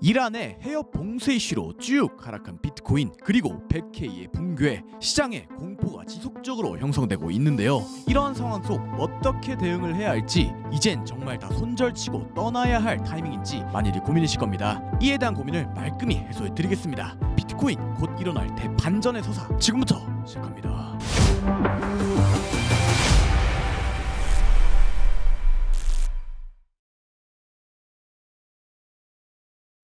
이란의 해협 봉쇄 이슈로 쭉 하락한 비트코인, 그리고 100K의 붕괴, 시장에 공포가 지속적으로 형성되고 있는데요. 이러한 상황 속 어떻게 대응을 해야 할지 이젠 정말 다 손절치고 떠나야 할 타이밍인지 많이들 고민이실 겁니다. 이에 대한 고민을 말끔히 해소해드리겠습니다. 비트코인 곧 일어날 대반전의 서사, 지금부터 시작합니다.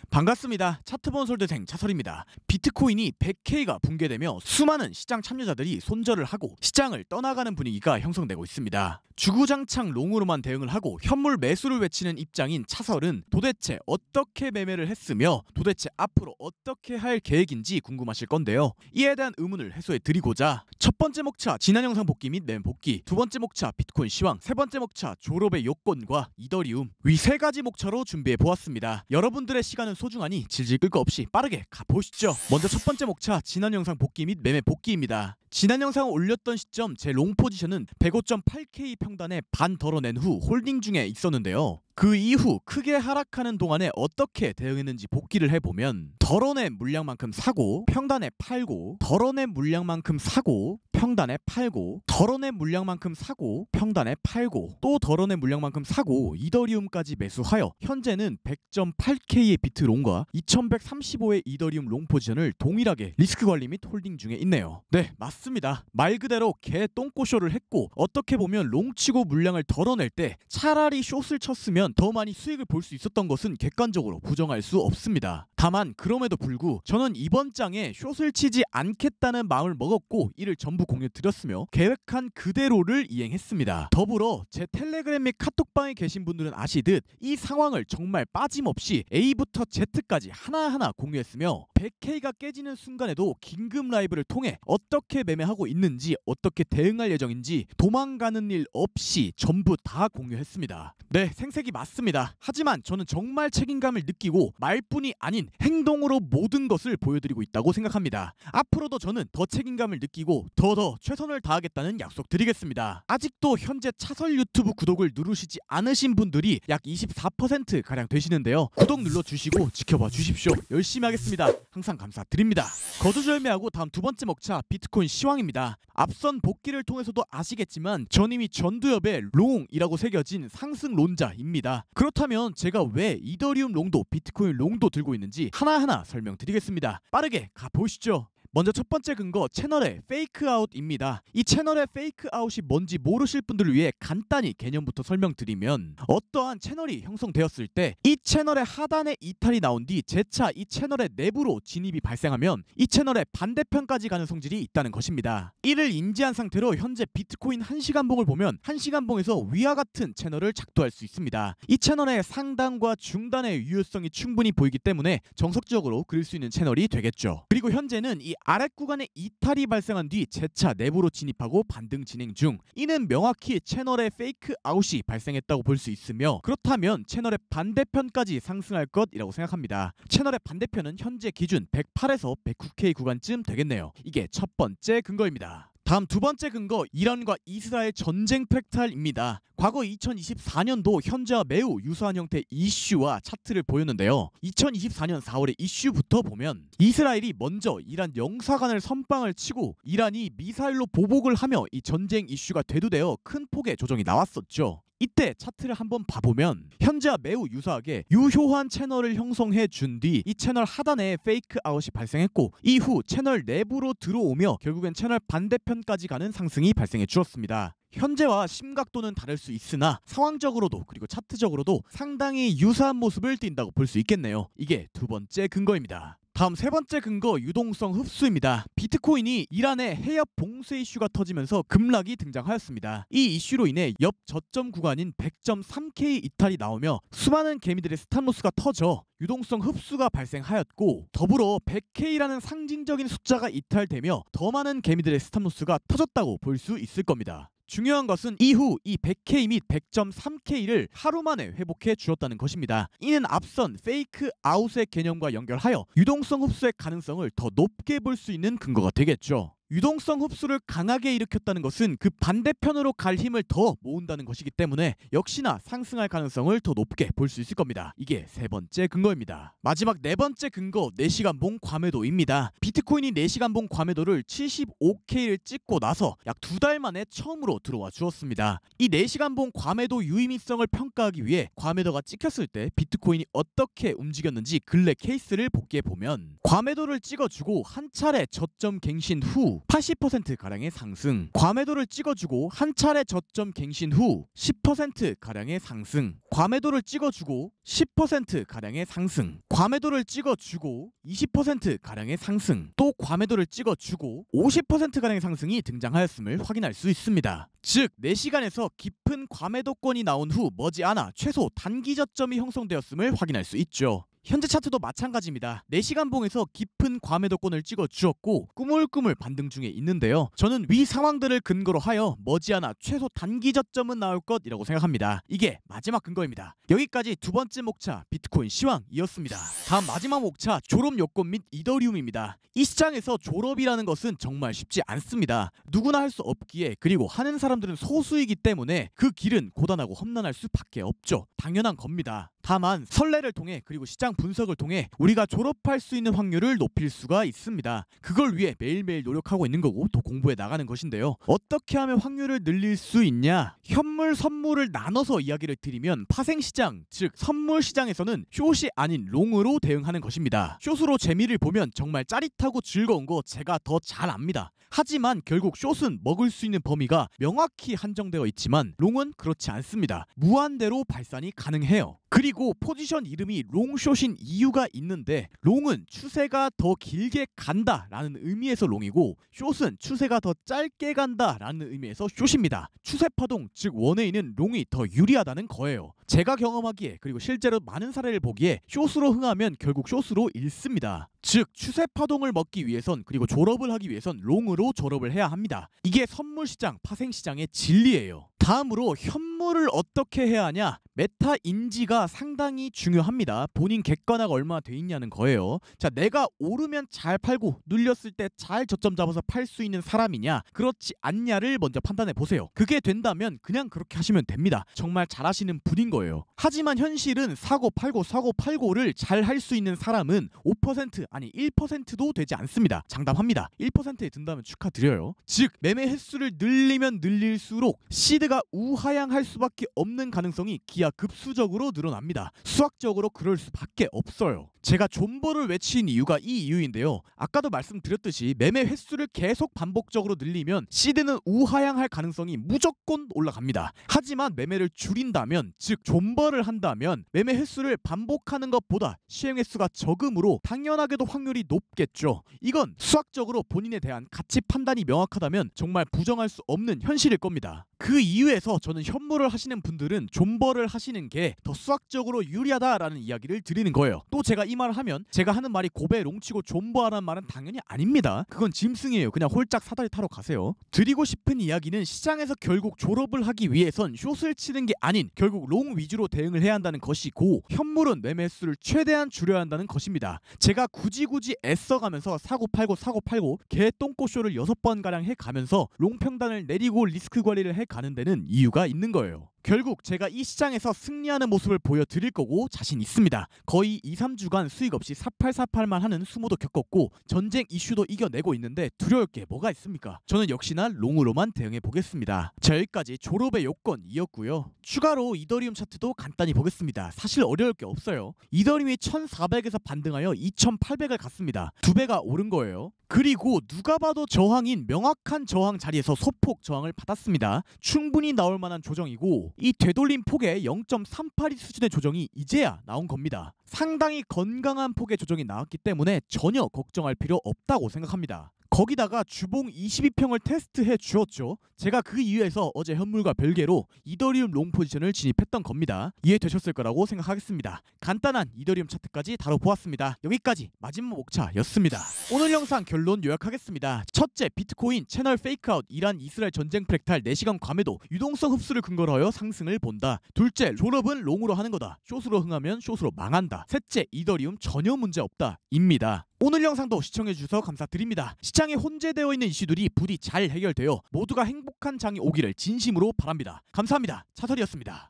반갑습니다. 차트본 솔드생 차설입니다. 비트코인이 100K가 붕괴되며 수많은 시장 참여자들이 손절을 하고 시장을 떠나가는 분위기가 형성되고 있습니다. 주구장창 롱으로만 대응을 하고 현물 매수를 외치는 입장인 차설은 도대체 어떻게 매매를 했으며 도대체 앞으로 어떻게 할 계획인지 궁금하실 건데요. 이에 대한 의문을 해소해 드리고자 첫 번째 목차 지난 영상 복귀 및 매매 복귀, 두 번째 목차 비트코인 시황, 세 번째 목차 졸업의 요건과 이더리움, 위 세 가지 목차로 준비해 보았습니다. 여러분들의 시간은 소중하니 질질 끌 거 없이 빠르게 가보시죠. 먼저 첫 번째 목차 지난 영상 복귀 및 매매 복귀입니다. 지난 영상을 올렸던 시점 제 롱 포지션은 105.8K 평단에 반 덜어낸 후 홀딩 중에 있었는데요. 그 이후 크게 하락하는 동안에 어떻게 대응했는지 복기를 해보면 덜어낸 물량만큼 사고 평단에 팔고, 덜어낸 물량만큼 사고 평단에 팔고, 덜어낸 물량만큼 사고 평단에 팔고, 또 덜어낸 물량만큼 사고 이더리움까지 매수하여 현재는 100.8K의 비트 롱과 2135의 이더리움 롱 포지션을 동일하게 리스크 관리 및 홀딩 중에 있네요. 네, 맞습니다. 말 그대로 개 똥꼬쇼를 했고, 어떻게 보면 롱치고 물량을 덜어낼 때 차라리 숏을 쳤으면 더 많이 수익을 볼 수 있었던 것은 객관적으로 부정할 수 없습니다. 다만 그럼에도 불구 저는 이번 장에 숏을 치지 않겠다는 마음을 먹었고 이를 전부 공유드렸으며 계획한 그대로를 이행했습니다. 더불어 제 텔레그램 및 카톡방에 계신 분들은 아시듯 이 상황을 정말 빠짐없이 A부터 Z까지 하나하나 공유했으며 100K가 깨지는 순간에도 긴급 라이브를 통해 어떻게 매매하고 있는지, 어떻게 대응할 예정인지 도망가는 일 없이 전부 다 공유했습니다. 네, 생색이 맞습니다. 하지만 저는 정말 책임감을 느끼고 말뿐이 아닌 행동으로 모든 것을 보여드리고 있다고 생각합니다. 앞으로도 저는 더 책임감을 느끼고 더 최선을 다하겠다는 약속 드리겠습니다. 아직도 현재 차설 유튜브 구독을 누르시지 않으신 분들이 약 24%가량 되시는데요. 구독 눌러주시고 지켜봐 주십시오. 열심히 하겠습니다. 항상 감사드립니다. 거두절미하고 다음 두 번째 목차 비트코인 시황입니다. 앞선 복귀를 통해서도 아시겠지만 전 이미 전두엽에 롱이라고 새겨진 상승론자입니다. 그렇다면 제가 왜 이더리움 롱도 비트코인 롱도 들고 있는지 하나하나 설명드리겠습니다. 빠르게 가보시죠. 먼저 첫 번째 근거, 채널의 페이크아웃입니다. 이 채널의 페이크아웃이 뭔지 모르실 분들을 위해 간단히 개념부터 설명드리면, 어떠한 채널이 형성되었을 때 이 채널의 하단에 이탈이 나온 뒤 재차 이 채널의 내부로 진입이 발생하면 이 채널의 반대편까지 가는 성질이 있다는 것입니다. 이를 인지한 상태로 현재 비트코인 1시간봉을 보면 1시간봉에서 위와 같은 채널을 작도할 수 있습니다. 이 채널의 상단과 중단의 유효성이 충분히 보이기 때문에 정석적으로 그릴 수 있는 채널이 되겠죠. 그리고 현재는 이 아랫 구간에 이탈이 발생한 뒤 재차 내부로 진입하고 반등 진행 중, 이는 명확히 채널의 페이크 아웃이 발생했다고 볼 수 있으며, 그렇다면 채널의 반대편까지 상승할 것이라고 생각합니다. 채널의 반대편은 현재 기준 108에서 109K 구간쯤 되겠네요. 이게 첫 번째 근거입니다. 다음 두 번째 근거, 이란과 이스라엘 전쟁 프랙탈입니다. 과거 2024년도 현재와 매우 유사한 형태의 이슈와 차트를 보였는데요. 2024년 4월의 이슈부터 보면 이스라엘이 먼저 이란 영사관을 선빵을 치고 이란이 미사일로 보복을 하며 이 전쟁 이슈가 대두되어 큰 폭의 조정이 나왔었죠. 이때 차트를 한번 봐보면 현재와 매우 유사하게 유효한 채널을 형성해 준 뒤 이 채널 하단에 페이크 아웃이 발생했고, 이후 채널 내부로 들어오며 결국엔 채널 반대편까지 가는 상승이 발생해 주었습니다. 현재와 심각도는 다를 수 있으나 상황적으로도 그리고 차트적으로도 상당히 유사한 모습을 띈다고 볼 수 있겠네요. 이게 두 번째 근거입니다. 다음 세 번째 근거, 유동성 흡수입니다. 비트코인이 이란의 해협 봉쇄 이슈가 터지면서 급락이 등장하였습니다. 이 이슈로 인해 옆 저점 구간인 100.3K 이탈이 나오며 수많은 개미들의 스탑로스가 터져 유동성 흡수가 발생하였고, 더불어 100K라는 상징적인 숫자가 이탈되며 더 많은 개미들의 스탑로스가 터졌다고 볼 수 있을 겁니다. 중요한 것은 이후 이 100K 및 100.3K를 하루 만에 회복해 주었다는 것입니다. 이는 앞선 페이크 아웃의 개념과 연결하여 유동성 흡수의 가능성을 더 높게 볼 수 있는 근거가 되겠죠. 유동성 흡수를 강하게 일으켰다는 것은 그 반대편으로 갈 힘을 더 모은다는 것이기 때문에 역시나 상승할 가능성을 더 높게 볼 수 있을 겁니다. 이게 세 번째 근거입니다. 마지막 네 번째 근거, 4시간봉 과매도입니다. 비트코인이 4시간봉 과매도를 75K를 찍고 나서 약 2달 만에 처음으로 들어와 주었습니다. 이 4시간봉 과매도 유의미성을 평가하기 위해 과매도가 찍혔을 때 비트코인이 어떻게 움직였는지 근래 케이스를 복기해 보면 과매도를 찍어주고 한 차례 저점 갱신 후 80%가량의 상승, 과매도를 찍어주고 한 차례 저점 갱신 후 10%가량의 상승, 과매도를 찍어주고 10%가량의 상승, 과매도를 찍어주고 20%가량의 상승, 또 과매도를 찍어주고 50%가량의 상승이 등장하였음을 확인할 수 있습니다. 즉 4시간에서 깊은 과매도권이 나온 후 머지않아 최소 단기 저점이 형성되었음을 확인할 수 있죠. 현재 차트도 마찬가지입니다. 4시간봉에서 깊은 과매도권을 찍어 주었고 꾸물꾸물 반등 중에 있는데요. 저는 위 상황들을 근거로 하여 머지않아 최소 단기 저점은 나올 것이라고 생각합니다. 이게 마지막 근거입니다. 여기까지 두 번째 목차 비트코인 시황이었습니다. 다음 마지막 목차 졸업 요건 및 이더리움입니다. 이 시장에서 졸업이라는 것은 정말 쉽지 않습니다. 누구나 할 수 없기에, 그리고 하는 사람들은 소수이기 때문에 그 길은 고단하고 험난할 수밖에 없죠. 당연한 겁니다. 다만 선례를 통해 그리고 시장 분석을 통해 우리가 졸업할 수 있는 확률을 높일 수가 있습니다. 그걸 위해 매일매일 노력하고 있는 거고 또 공부해 나가는 것인데요. 어떻게 하면 확률을 늘릴 수 있냐? 현물, 선물을 나눠서 이야기를 드리면 파생시장, 즉 선물시장에서는 숏이 아닌 롱으로 대응하는 것입니다. 숏으로 재미를 보면 정말 짜릿하고 즐거운 거 제가 더 잘 압니다. 하지만 결국 숏은 먹을 수 있는 범위가 명확히 한정되어 있지만 롱은 그렇지 않습니다. 무한대로 발산이 가능해요. 그리고 포지션 이름이 롱숏인 이유가 있는데, 롱은 추세가 더 길게 간다라는 의미에서 롱이고 숏은 추세가 더 짧게 간다라는 의미에서 숏입니다. 추세 파동, 즉 원웨이는 롱이 더 유리하다는 거예요. 제가 경험하기에 그리고 실제로 많은 사례를 보기에 숏으로 흥하면 결국 숏으로 잃습니다. 즉 추세 파동을 먹기 위해선, 그리고 졸업을 하기 위해선 롱으로 졸업을 해야 합니다. 이게 선물시장, 파생시장의 진리예요. 다음으로 현물을 어떻게 해야 하냐? 메타 인지가 상당히 중요합니다. 본인 객관화가 얼마나 돼 있냐는 거예요. 자, 내가 오르면 잘 팔고 눌렸을 때 잘 저점 잡아서 팔 수 있는 사람이냐, 그렇지 않냐를 먼저 판단해 보세요. 그게 된다면 그냥 그렇게 하시면 됩니다. 정말 잘하시는 분인 거예요. 하지만 현실은 사고 팔고를 잘 할 수 있는 사람은 5% 아니 1%도 되지 않습니다. 장담합니다. 1%에 든다면 축하드려요. 즉 매매 횟수를 늘리면 늘릴수록 시드가 우하향할 수밖에 없는 가능성이 기하급수적으로 늘어납니다. 수학적으로 그럴 수밖에 없어요. 제가 존버를 외친 이유가 이 이유인데요. 아까도 말씀드렸듯이 매매 횟수를 계속 반복적으로 늘리면 시드는 우하향할 가능성이 무조건 올라갑니다. 하지만 매매를 줄인다면, 즉 존버를 한다면 매매 횟수를 반복하는 것보다 시행 횟수가 적으므로 당연하게도 확률이 높겠죠. 이건 수학적으로 본인에 대한 가치 판단이 명확하다면 정말 부정할 수 없는 현실일 겁니다. 그 이유에서 저는 현물을 하시는 분들은 존버를 하시는 게 더 수학적으로 유리하다라는 이야기를 드리는 거예요. 또 제가 이 말을 하면 제가 하는 말이 고배 롱치고 존버하라는 말은 당연히 아닙니다. 그건 짐승이에요. 그냥 홀짝 사다리 타러 가세요. 드리고 싶은 이야기는 시장에서 결국 졸업을 하기 위해선 숏을 치는 게 아닌 결국 롱 위주로 대응을 해야 한다는 것이고, 현물은 매매 수를 최대한 줄여야 한다는 것입니다. 제가 굳이 애써가면서 사고 팔고 개똥꼬쇼를 6번가량 해가면서 롱 평단을 내리고 리스크 관리를 해가는 데는 이유가 있는 거예요. 결국 제가 이 시장에서 승리하는 모습을 보여드릴 거고 자신 있습니다. 거의 2-3주간 수익 없이 4848만 하는 수모도 겪었고 전쟁 이슈도 이겨내고 있는데 두려울 게 뭐가 있습니까? 저는 역시나 롱으로만 대응해 보겠습니다. 자, 여기까지 졸업의 요건이었고요. 추가로 이더리움 차트도 간단히 보겠습니다. 사실 어려울 게 없어요. 이더리움이 1400에서 반등하여 2800을 갔습니다. 2배가 오른 거예요. 그리고 누가 봐도 저항인 명확한 저항 자리에서 소폭 저항을 받았습니다. 충분히 나올 만한 조정이고, 이 되돌림 폭의 0.382 수준의 조정이 이제야 나온 겁니다. 상당히 건강한 폭의 조정이 나왔기 때문에 전혀 걱정할 필요 없다고 생각합니다. 거기다가 주봉 22평을 테스트해 주었죠. 제가 그 이유에서 어제 현물과 별개로 이더리움 롱 포지션을 진입했던 겁니다. 이해되셨을 거라고 생각하겠습니다. 간단한 이더리움 차트까지 다뤄보았습니다. 여기까지 마지막 목차였습니다. 오늘 영상 결론 요약하겠습니다. 첫째, 비트코인 채널 페이크아웃, 이란 이스라엘 전쟁 프랙탈 4시간 과매도, 유동성 흡수를 근거로 하여 상승을 본다. 둘째, 졸업은 롱으로 하는 거다. 숏으로 흥하면 숏으로 망한다. 셋째, 이더리움 전혀 문제 없다 입니다. 오늘 영상도 시청해주셔서 감사드립니다. 시장에 혼재되어 있는 이슈들이 부디 잘 해결되어 모두가 행복한 장이 오기를 진심으로 바랍니다. 감사합니다. 차설이었습니다.